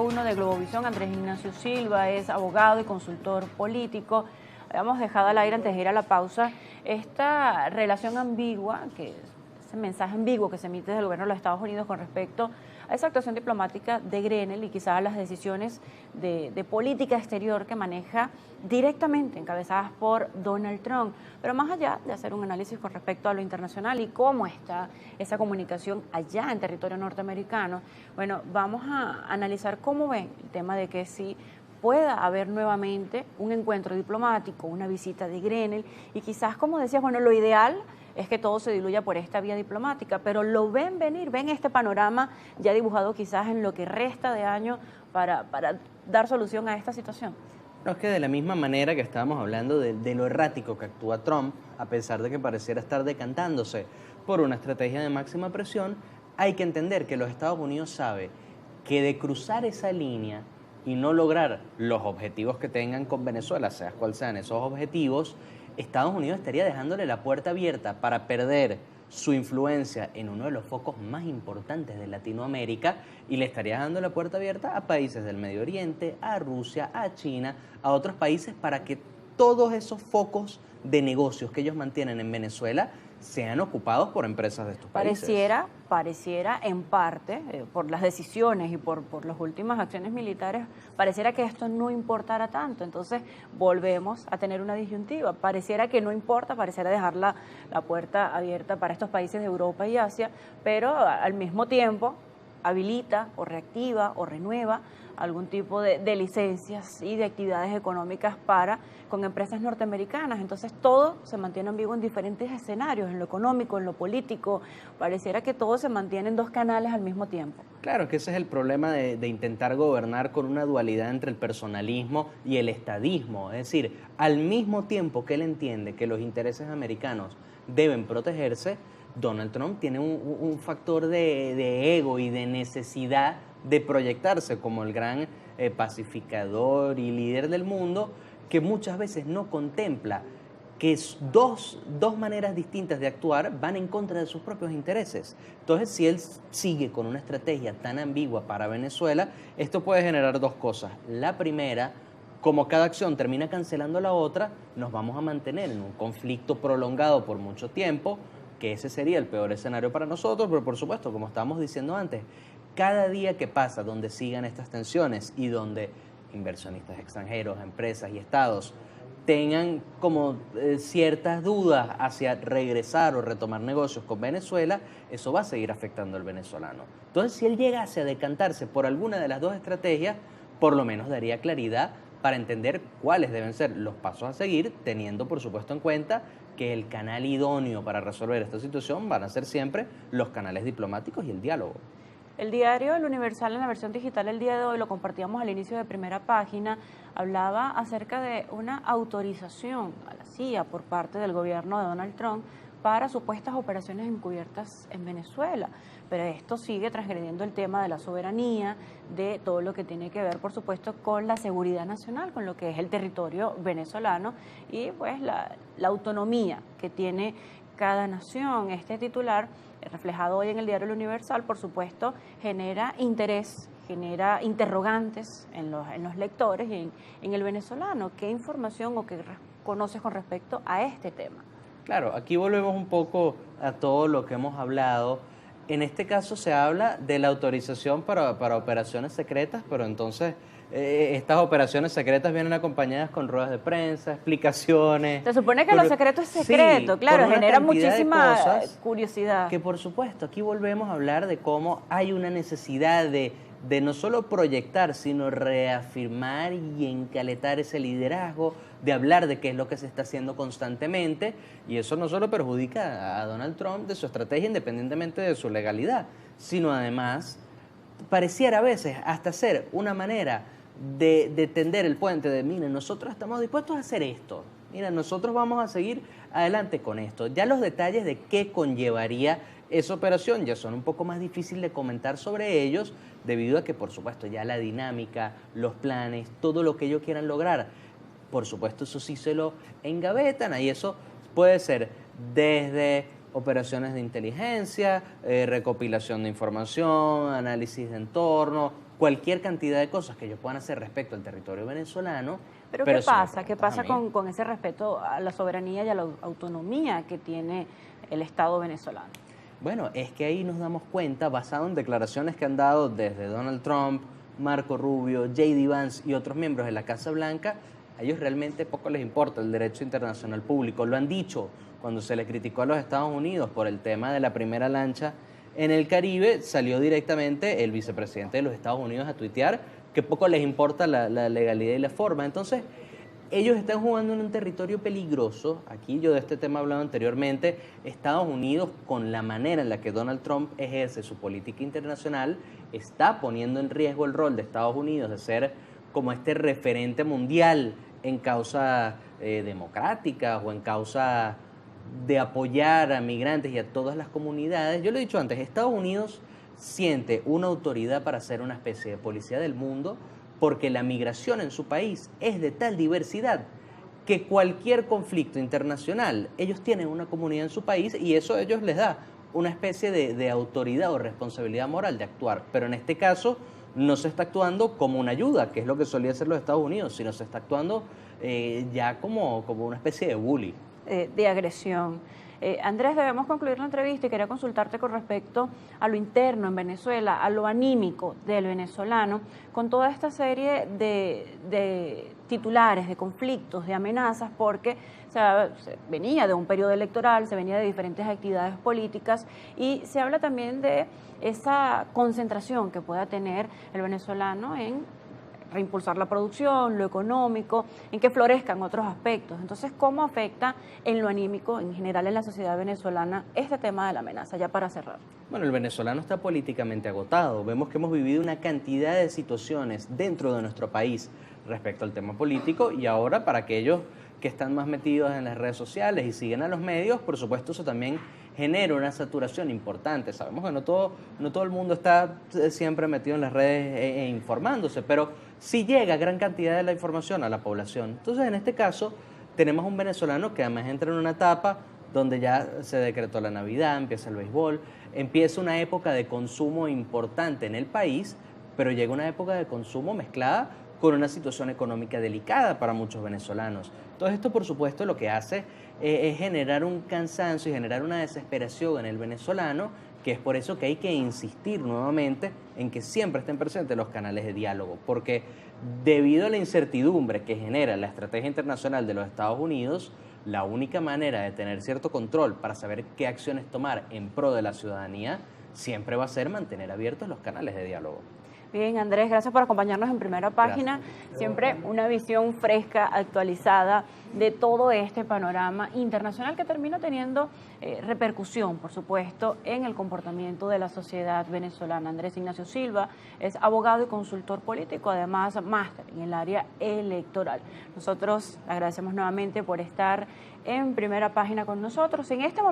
Uno de Globovisión, Andrés Ignacio Silva, es abogado y consultor político. Habíamos dejado al aire antes de ir a la pausa esta relación ambigua, ese mensaje ambiguo que se emite desde el gobierno de los Estados Unidos con respecto a esa actuación diplomática de Grenell y quizás a las decisiones de política exterior que maneja directamente, encabezadas por Donald Trump. Pero más allá de hacer un análisis con respecto a lo internacional y cómo está esa comunicación allá en territorio norteamericano, bueno, vamos a analizar cómo ven el tema de que si pueda haber nuevamente un encuentro diplomático, una visita de Grenell, y quizás, como decías, bueno, lo ideal es que todo se diluya por esta vía diplomática, pero lo ven venir, ven este panorama ya dibujado quizás en lo que resta de año para dar solución a esta situación. No, es que de la misma manera que estábamos hablando de lo errático que actúa Trump, a pesar de que pareciera estar decantándose por una estrategia de máxima presión, hay que entender que los Estados Unidos sabe que de cruzar esa línea y no lograr los objetivos que tengan con Venezuela, sea cual sean esos objetivos, Estados Unidos estaría dejándole la puerta abierta para perder su influencia en uno de los focos más importantes de Latinoamérica y le estaría dando la puerta abierta a países del Medio Oriente, a Rusia, a China, a otros países para que todos esos focos de negocios que ellos mantienen en Venezuela sean ocupados por empresas de estos países. Pareciera en parte, por las decisiones y por las últimas acciones militares, pareciera que esto no importara tanto. Entonces volvemos a tener una disyuntiva. Pareciera que no importa, pareciera dejar la puerta abierta para estos países de Europa y Asia, pero al mismo tiempo habilita o reactiva o renueva algún tipo de licencias y de actividades económicas con empresas norteamericanas. Entonces todo se mantiene en vivo en diferentes escenarios, en lo económico, en lo político. Pareciera que todo se mantiene en dos canales al mismo tiempo. Claro, que ese es el problema de intentar gobernar con una dualidad entre el personalismo y el estadismo. Es decir, al mismo tiempo que él entiende que los intereses americanos deben protegerse, Donald Trump tiene un factor de ego y de necesidad de proyectarse como el gran pacificador y líder del mundo, que muchas veces no contempla que dos maneras distintas de actuar van en contra de sus propios intereses. Entonces, si él sigue con una estrategia tan ambigua para Venezuela, esto puede generar dos cosas. La primera, como cada acción termina cancelando la otra, nos vamos a mantener en un conflicto prolongado por mucho tiempo, que ese sería el peor escenario para nosotros, pero por supuesto, como estábamos diciendo antes, cada día que pasa donde sigan estas tensiones y donde inversionistas extranjeros, empresas y estados tengan como ciertas dudas hacia regresar o retomar negocios con Venezuela, eso va a seguir afectando al venezolano. Entonces, si él llegase a decantarse por alguna de las dos estrategias, por lo menos daría claridad para entender cuáles deben ser los pasos a seguir, teniendo por supuesto en cuenta que el canal idóneo para resolver esta situación van a ser siempre los canales diplomáticos y el diálogo. El diario El Universal, en la versión digital el día de hoy, lo compartíamos al inicio de primera página, hablaba acerca de una autorización a la CIA por parte del gobierno de Donald Trump para supuestas operaciones encubiertas en Venezuela. Pero esto sigue transgrediendo el tema de la soberanía, de todo lo que tiene que ver, por supuesto, con la seguridad nacional, con lo que es el territorio venezolano y pues la autonomía que tiene cada nación. Este titular, reflejado hoy en el diario El Universal, por supuesto, genera interés, genera interrogantes en los lectores y en el venezolano. ¿Qué información o qué conoces con respecto a este tema? Claro, aquí volvemos un poco a todo lo que hemos hablado. En este caso se habla de la autorización para operaciones secretas, pero entonces estas operaciones secretas vienen acompañadas con ruedas de prensa, explicaciones. Se supone que lo secreto es secreto, sí, claro, genera muchísima curiosidad. Que por supuesto, aquí volvemos a hablar de cómo hay una necesidad de no solo proyectar, sino reafirmar y encaletar ese liderazgo, de hablar de qué es lo que se está haciendo constantemente, y eso no solo perjudica a Donald Trump de su estrategia independientemente de su legalidad, sino además pareciera a veces hasta ser una manera de tender el puente de, miren, nosotros estamos dispuestos a hacer esto, mira, nosotros vamos a seguir adelante con esto. Ya los detalles de qué conllevaría esa operación ya son un poco más difíciles de comentar sobre ellos, debido a que, por supuesto, ya la dinámica, los planes, todo lo que ellos quieran lograr, por supuesto, eso sí se lo engavetan, y eso puede ser desde operaciones de inteligencia, recopilación de información, análisis de entorno, cualquier cantidad de cosas que ellos puedan hacer respecto al territorio venezolano. Pero ¿qué pasa? ¿Qué pasa con ese respeto a la soberanía y a la autonomía que tiene el Estado venezolano? Bueno, es que ahí nos damos cuenta, basado en declaraciones que han dado desde Donald Trump, Marco Rubio, J.D. Vance y otros miembros de la Casa Blanca, a ellos realmente poco les importa el derecho internacional público. Lo han dicho cuando se le criticó a los Estados Unidos por el tema de la primera lancha en el Caribe, salió directamente el vicepresidente de los Estados Unidos a tuitear que poco les importa la legalidad y la forma. Entonces, ellos están jugando en un territorio peligroso. Aquí yo de este tema he hablado anteriormente. Estados Unidos, con la manera en la que Donald Trump ejerce su política internacional, está poniendo en riesgo el rol de Estados Unidos de ser como este referente mundial en causas democráticas o en causa de apoyar a migrantes y a todas las comunidades. Yo lo he dicho antes, Estados Unidos siente una autoridad para ser una especie de policía del mundo, porque la migración en su país es de tal diversidad que cualquier conflicto internacional, ellos tienen una comunidad en su país y eso a ellos les da una especie de autoridad o responsabilidad moral de actuar. Pero en este caso no se está actuando como una ayuda, que es lo que solía hacer los Estados Unidos, sino se está actuando ya como una especie de bully. De agresión. Andrés, debemos concluir la entrevista y quería consultarte con respecto a lo interno en Venezuela, a lo anímico del venezolano, con toda esta serie de titulares, de conflictos, de amenazas, porque se venía de un periodo electoral, se venía de diferentes actividades políticas y se habla también de esa concentración que pueda tener el venezolano en reimpulsar la producción, lo económico, en que florezcan otros aspectos. Entonces, ¿cómo afecta en lo anímico, en general en la sociedad venezolana, este tema de la amenaza, ya para cerrar? Bueno, el venezolano está políticamente agotado. Vemos que hemos vivido una cantidad de situaciones dentro de nuestro país respecto al tema político y ahora para aquellos que están más metidos en las redes sociales y siguen a los medios, por supuesto eso también genera una saturación importante. Sabemos que no todo el mundo está siempre metido en las redes e informándose, pero sí llega gran cantidad de la información a la población. Entonces, en este caso, tenemos un venezolano que además entra en una etapa donde ya se decretó la Navidad, empieza el béisbol, empieza una época de consumo importante en el país, pero llega una época de consumo mezclada con una situación económica delicada para muchos venezolanos. Todo esto, por supuesto, lo que hace es generar un cansancio y generar una desesperación en el venezolano, que es por eso que hay que insistir nuevamente en que siempre estén presentes los canales de diálogo, porque debido a la incertidumbre que genera la estrategia internacional de los Estados Unidos, la única manera de tener cierto control para saber qué acciones tomar en pro de la ciudadanía siempre va a ser mantener abiertos los canales de diálogo. Bien, Andrés, gracias por acompañarnos en Primera Página. Gracias. Siempre una visión fresca, actualizada de todo este panorama internacional que termina teniendo repercusión, por supuesto, en el comportamiento de la sociedad venezolana. Andrés Ignacio Silva es abogado y consultor político, además máster en el área electoral. Nosotros agradecemos nuevamente por estar en Primera Página con nosotros. En este momento